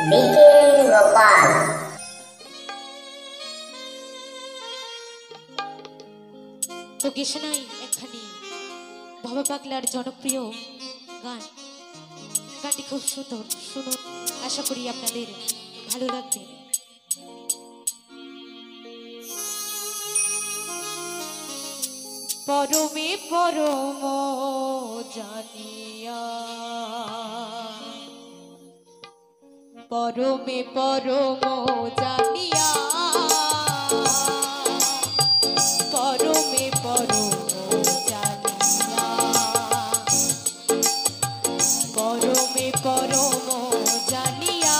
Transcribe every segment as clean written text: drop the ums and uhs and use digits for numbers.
বিকেল গোপাল। তো কৃষ্ণাই একখানি ভবা পাগলার জনপ্রিয় গান। গানটি খুব সুন্দর, শুনুন, আশা করি আপনাদের ভালো লাগবে। পরমে পরম জানিয়া, পরমে পরম জানিয়া, পরমে পরম জানিয়া, পরমে পরম জানিয়া,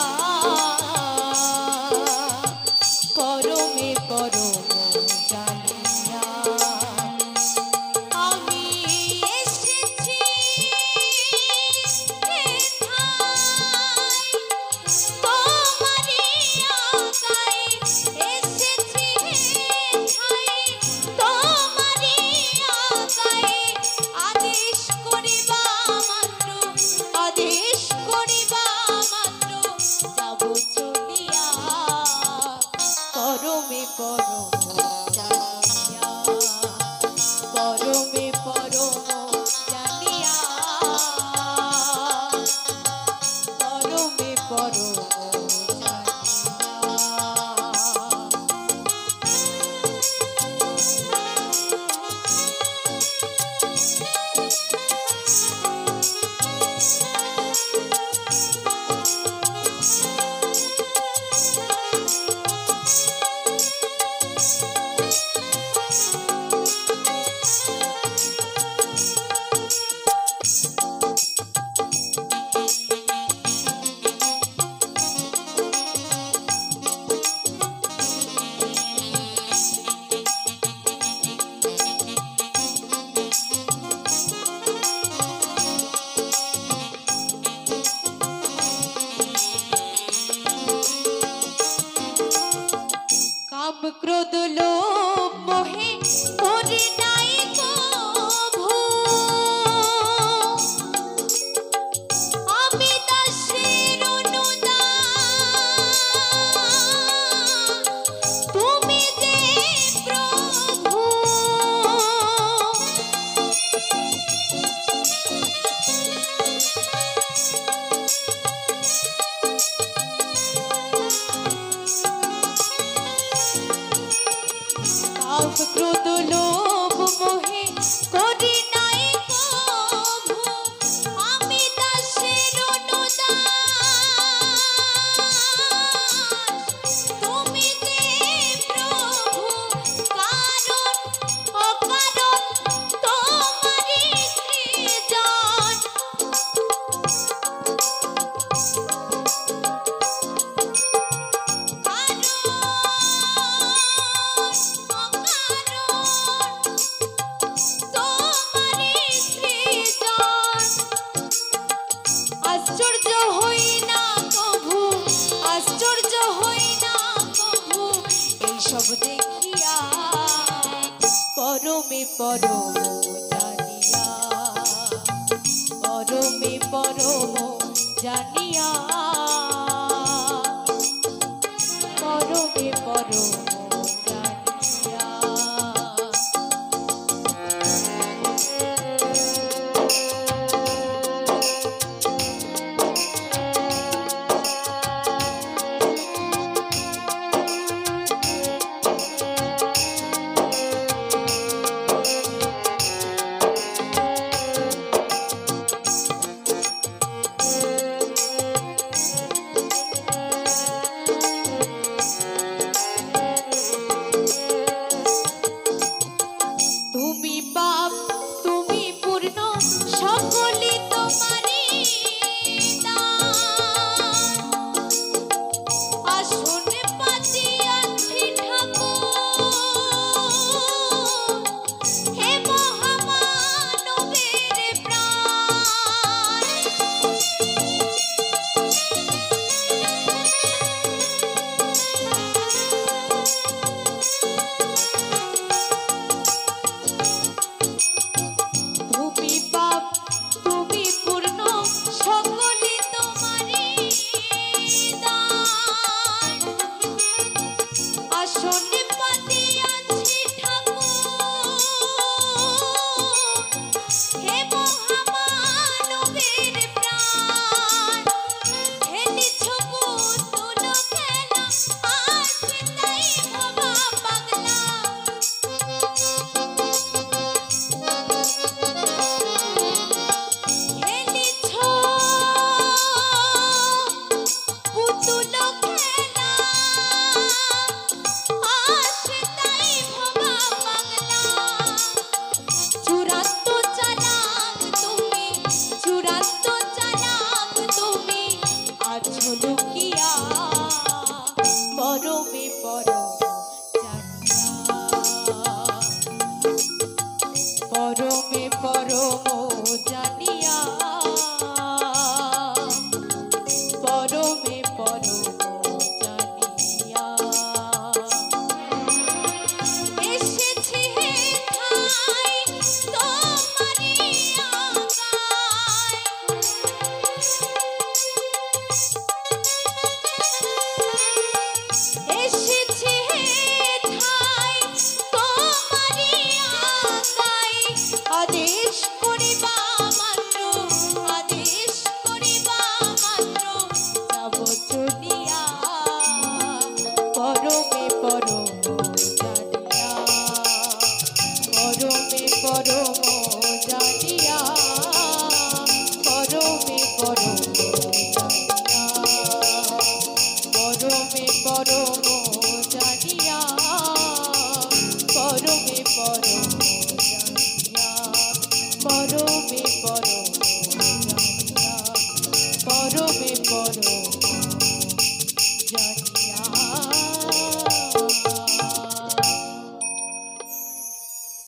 পরমে পরম জানিয়া আমি এসেছি তোমারি আগায়, এসেছি তোমারি আগায়, আদেশ করিবা মাত্র, আদেশ করিবা মাত্র যাব চলিয়া, পরমে পরম জানিয়া, পরমে পরম জানিয়া, পরমে পরম কাম ক্রোধ লোভ মোহে করি নাই কভু, আমি দাসের অনুদান, তুমি যে প্রভু, কাম ক্রোধ লোভ মোহে করি নাই কভু, আমি দাসের অনুদান, তুমি যে প্রভু, কারণ অকারণ তোমারি সৃজন, আশ্চর্য হই না কভু, আশ্চর্য হই না কভু এইসব দেখিয়া, পরমে পরম জানিয়া, পরমে পরম জানিয়া।